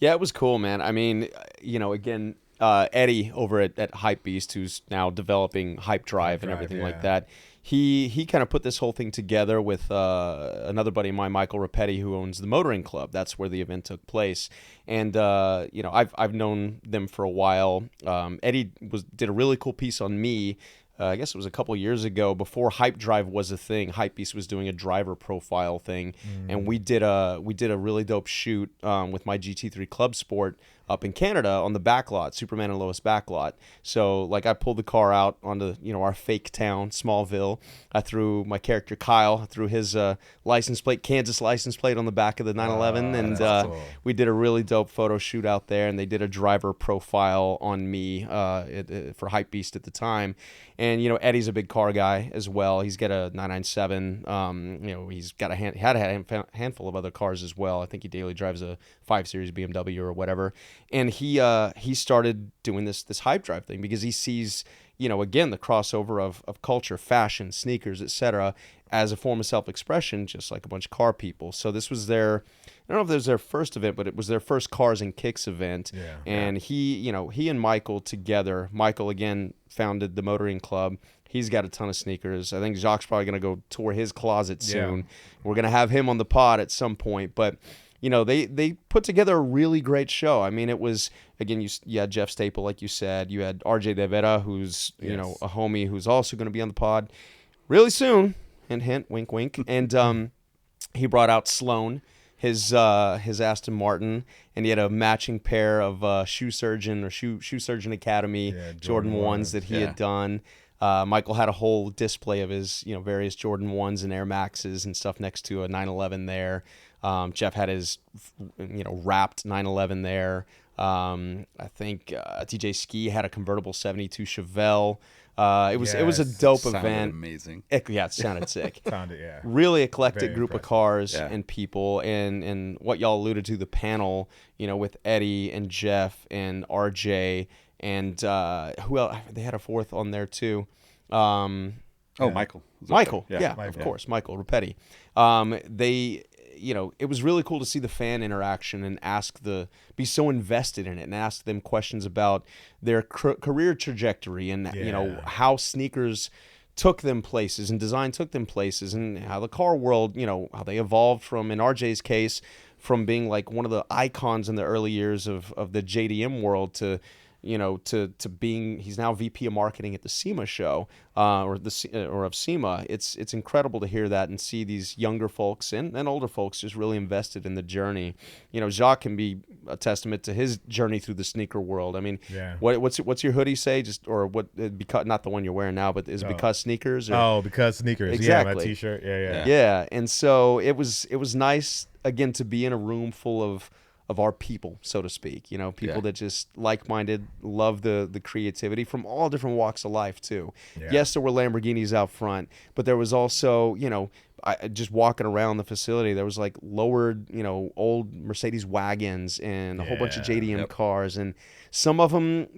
it was cool, man. I mean, again, Eddie over at Hype Beast, who's now developing Hype Drive and everything like that. he kind of put this whole thing together with another buddy of mine, Michael Rapetti, who owns the Motoring Club. That's where the event took place. And I've known them for a while. Eddie did a really cool piece on me. I guess it was a couple years ago, before Hype Drive was a thing. Hypebeast was doing a driver profile thing, and we did a really dope shoot with my GT3 Club Sport up in Canada on the back lot, Superman and Lois back lot. So like I pulled the car out onto our fake town, Smallville. I threw my character Kyle, threw his Kansas license plate on the back of the 911, and cool. we did a really dope photo shoot out there, and they did a driver profile on me for Hypebeast at the time. And Eddie's a big car guy as well. He's got a 997. He's got had a handful of other cars as well. I think he daily drives a 5 Series BMW or whatever. And he started doing this Hype Drive thing because he sees again the crossover of culture, fashion, sneakers, etc. as a form of self-expression, just like a bunch of car people. So this was I don't know if it was their first event, but it was their first Cars and Kicks event. Yeah. And he and Michael together, Michael again founded the Motoring Club. He's got a ton of sneakers. I think Jacques probably going to go tour his closet soon. Yeah. We're going to have him on the pod at some point. But, they put together a really great show. I mean, it was, again, you had Jeff Staple, like you said. You had RJ De Vera, who's, a homie who's also going to be on the pod really soon. Hint, hint, wink, wink. And he brought out Sloan, his Aston Martin, and he had a matching pair of Shoe Surgeon Academy Jordan 1s that he had done. Michael had a whole display of his various Jordan 1s and Air Maxes and stuff next to a 911 there. Jeff had his wrapped 911 there. I think TJ Ski had a convertible 72 Chevelle. It was a dope event. Amazing. It sounded sick. Sounded Really eclectic Very group impressive. of cars Yeah. and people, and what y'all alluded to, the panel, with Eddie and Jeff and RJ and who else? They had a fourth on there too. Michael. Michael, Yeah. of course, Michael Rapetti. It was really cool to see the fan interaction and be so invested in it and ask them questions about their career trajectory and how sneakers took them places and design took them places and how the car world, how they evolved from, in RJ's case, from being like one of the icons in the early years of the JDM world to being, he's now VP of marketing at the SEMA show, or of SEMA. It's incredible to hear that and see these younger folks and older folks just really invested in the journey. Jacques can be a testament to his journey through the sneaker world. I mean, what's your hoodie say? Just, or what, because not the one you're wearing now, but is it because sneakers? Or? Because sneakers. Exactly. Yeah, my t-shirt. Yeah. Yeah. And so it was nice again to be in a room full of our people, so to speak, people that just like-minded, love the creativity from all different walks of life too. Yeah. Yes, there were Lamborghinis out front, but there was also, just walking around the facility, there was like lowered, old Mercedes wagons and a whole bunch of JDM cars, and some of them,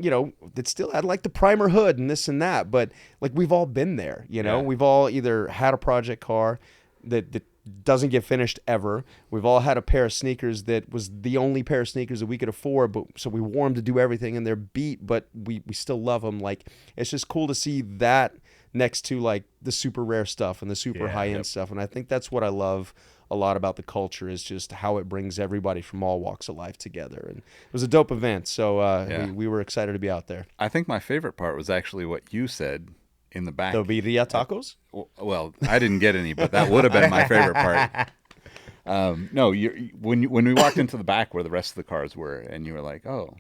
that still had like the primer hood and this and that, but like we've all been there, we've all either had a project car that doesn't get finished ever. We've all had a pair of sneakers that was the only pair of sneakers that we could afford, but so we wore them to do everything, and they're beat, but we still love them. Like, it's just cool to see that next to like the super rare stuff and the super high-end stuff. And I think that's what I love a lot about the culture, is just how it brings everybody from all walks of life together. And it was a dope event, so we were excited to be out there. I think my favorite part was actually what you said in the back. The birria tacos? Well, I didn't get any, but that would have been my favorite part. No, when we walked into the back where the rest of the cars were, and you were like, oh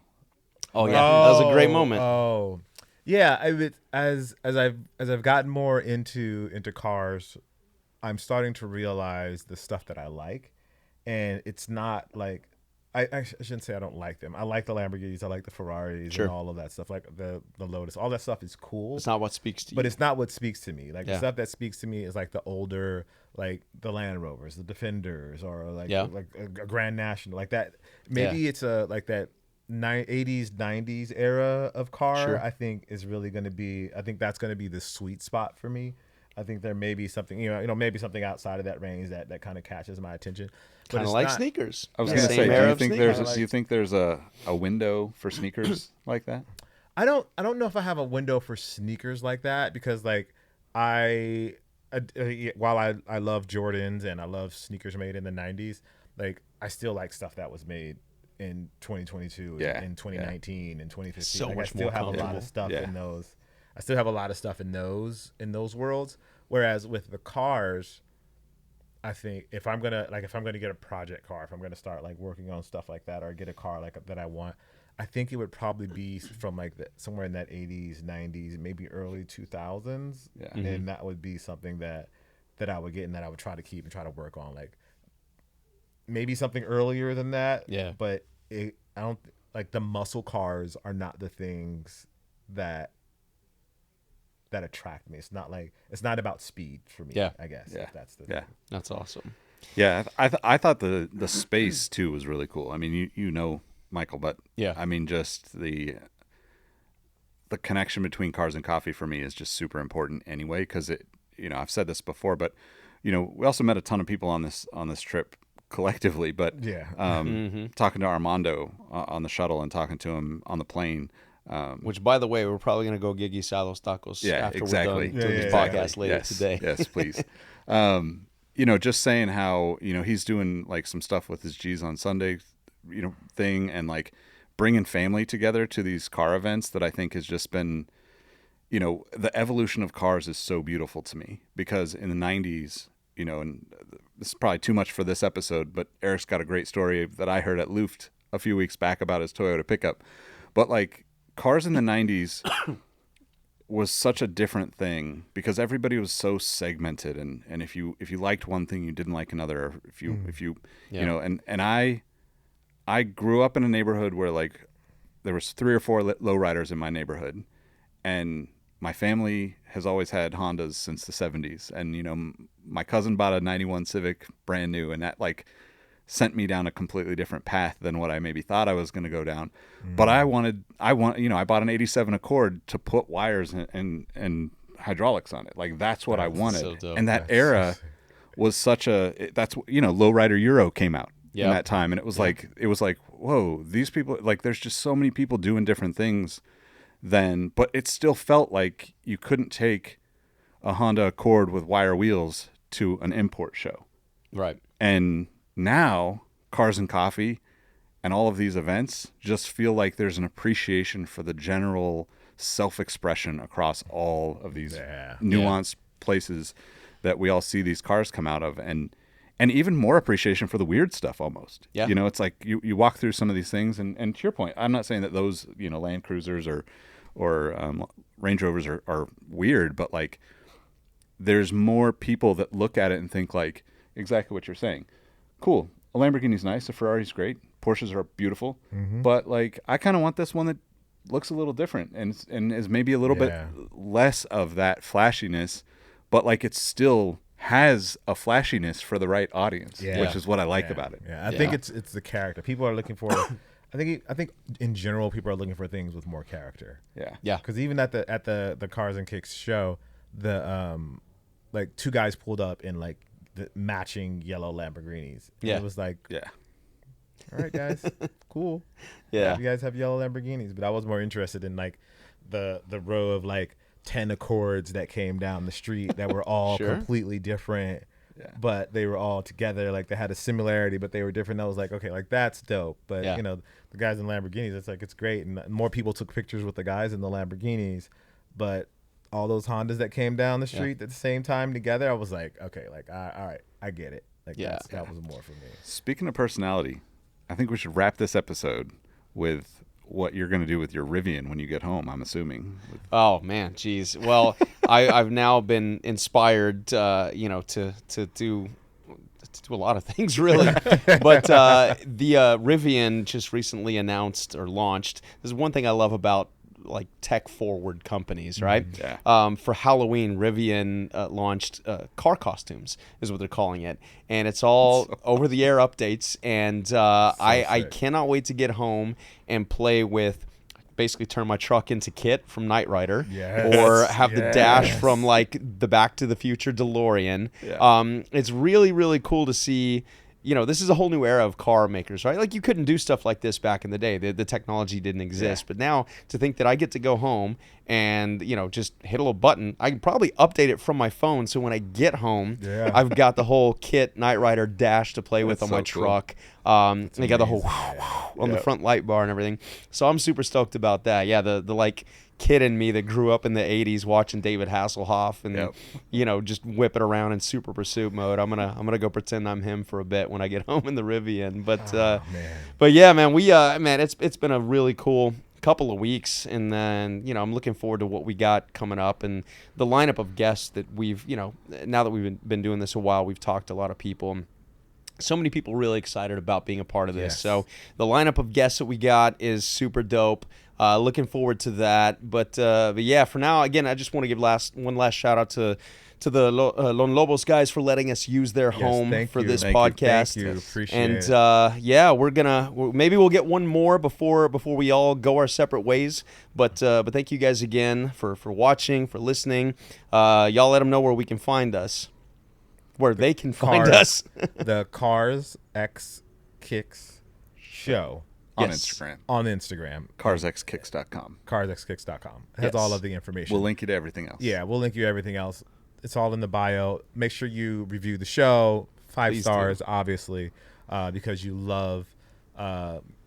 yeah, that was a great moment. Oh, yeah. As I've gotten more into cars, I'm starting to realize the stuff that I like, and it's not like I shouldn't say I don't like them. I like the Lamborghinis, I like the Ferraris, and all of that stuff, like the Lotus. All that stuff is cool. It's not what speaks to you. But it's not what speaks to me. Like the stuff that speaks to me is like the older, like the Land Rovers, the Defenders, or like a Grand National, like that. Maybe it's a like that 80s, 90s era of car. I think is really going to be. I think that's going to be the sweet spot for me. I think there may be something, maybe something outside of that range that kind of catches my attention. Kind of like sneakers. I was going to say, do you think there's a window for sneakers like that? I don't know if I have a window for sneakers like that, because like while I love Jordans and I love sneakers made in the 90s, like I still like stuff that was made in 2022 and 2019 and 2015. So like, much I still more have a lot comfortable. of stuff in those. I still have a lot of stuff in those worlds. Whereas with the cars, I think if I'm gonna get a project car, if I'm gonna start like working on stuff like that, or get a car like that I want, I think it would probably be from like somewhere in that 80s, 90s, maybe early 2000s, and that would be something that I would get and that I would try to keep and try to work on. Like maybe something earlier than that, but I don't like the muscle cars are not the things that attract me. It's not about speed for me. I guess if that's the thing. That's awesome. Yeah, I thought the space too was really cool. I mean, you know, Michael, but I mean, just the connection between cars and coffee for me is just super important anyway. Because I've said this before, but we also met a ton of people on this trip collectively. But talking to Armando on the shuttle and talking to him on the plane. Which, by the way, we're probably going to go get Guisados tacos after we're done doing this podcast later today. Yes, please. Just saying how, he's doing like some stuff with his G's on Sunday, thing, and like bringing family together to these car events that I think has just been, the evolution of cars is so beautiful to me, because in the 90s, and this is probably too much for this episode, but Erik's got a great story that I heard at Luft a few weeks back about his Toyota pickup. But like, cars in the 90s was such a different thing because everybody was so segmented, and if you liked one thing, you didn't like another. If you and I grew up in a neighborhood where like there was 3 or 4 lowriders in my neighborhood, and my family has always had Hondas since the 70s, and my cousin bought a 91 Civic brand new, and that like sent me down a completely different path than what I maybe thought I was going to go down. But I bought an 87 Accord to put wires and hydraulics on it. Like that's what I wanted. So dope. And that era was such Lowrider Euro came out in that time. And it was like, whoa, these people, like there's just so many people doing different things then, but it still felt like you couldn't take a Honda Accord with wire wheels to an import show. Right. And now Cars and Coffee and all of these events just feel like there's an appreciation for the general self-expression across all of these nuanced places that we all see these cars come out of, and even more appreciation for the weird stuff almost. Yeah. It's like you walk through some of these things, and to your point, I'm not saying that those, Land Cruisers or Range Rovers are weird, but like there's more people that look at it and think like exactly what you're saying. Cool. A Lamborghini's nice. A Ferrari's great. Porsches are beautiful. But like, I kind of want this one that looks a little different and is maybe a little bit less of that flashiness, but like it still has a flashiness for the right audience, which is what I like about it. I think it's the character. People are looking for. I think in general, people are looking for things with more character. Yeah. Because even at the Cars and Kicks show, the like 2 guys pulled up in like the matching yellow Lamborghinis. And it was like, all right, guys, cool. You guys have yellow Lamborghinis, but I was more interested in like the row of like 10 Accords that came down the street that were all completely different, but they were all together. Like they had a similarity, but they were different. I was like, okay, like that's dope. But the guys in Lamborghinis, it's like it's great, and more people took pictures with the guys in the Lamborghinis, but all those Hondas that came down the street at the same time together, I was like, okay, like, all right, I get it. Like, that was more for me. Speaking of personality, I think we should wrap this episode with what you're going to do with your Rivian when you get home, I'm assuming. Oh, man, geez. Well, I've now been inspired, to do a lot of things, really. But the Rivian just recently announced or launched. This is one thing I love about like tech forward companies, right? For Halloween, Rivian launched car costumes is what they're calling it, and it's all over the air updates, and I cannot wait to get home and play with, basically turn my truck into Kit from Knight Rider, or have the dash from like the Back to the Future DeLorean. It's really, really cool to see. This is a whole new era of car makers, right? Like, you couldn't do stuff like this back in the day. The technology didn't exist. But now, to think that I get to go home and just hit a little button. I can probably update it from my phone, so when I get home, Yeah. I've got the whole Kit Knight Rider dash to play with on my so cool. truck. They got the whole on the front light bar and everything. So I'm super stoked about that. Yeah, the like kid in me that grew up in the 80s watching David Hasselhoff and just whip it around in super pursuit mode. I'm gonna go pretend I'm him for a bit when I get home in the Rivian. But yeah, man, it's been a really cool couple of weeks, and then I'm looking forward to what we got coming up and the lineup of guests that we've now that we've been doing this a while, we've talked to a lot of people. So many people really excited about being a part of this. Yes. So the lineup of guests that we got is super dope. Looking forward to that. But yeah, for now, again, I just want to give one last shout out to the Lon Lobos guys for letting us use their home for this podcast. Thank you. Appreciate and it. yeah, maybe we'll get one more before we all go our separate ways. But thank you guys again for watching, for listening. Y'all let them know where we can find us. Where they can find us. The Cars X Kicks show On Yes. Instagram. on Instagram. carsxkicks.com. carsxkicks.com. It has Yes. all of the information. We'll link you to everything else. Yeah, we'll link you everything else. It's all in the bio. Make sure you review the show. 5 Please stars, obviously, because you love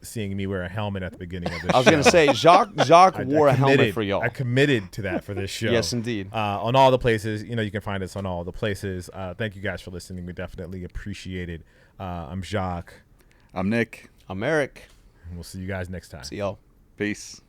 seeing me wear a helmet at the beginning of this I was show. going to say, Jacques I wore a helmet committed- for y'all. I committed to that for this show. Yes, indeed. On all the places. You can find us on all the places. Thank you guys for listening. We definitely appreciate it. I'm Jacques. I'm Nick. I'm Erik. And we'll see you guys next time. See y'all. Peace.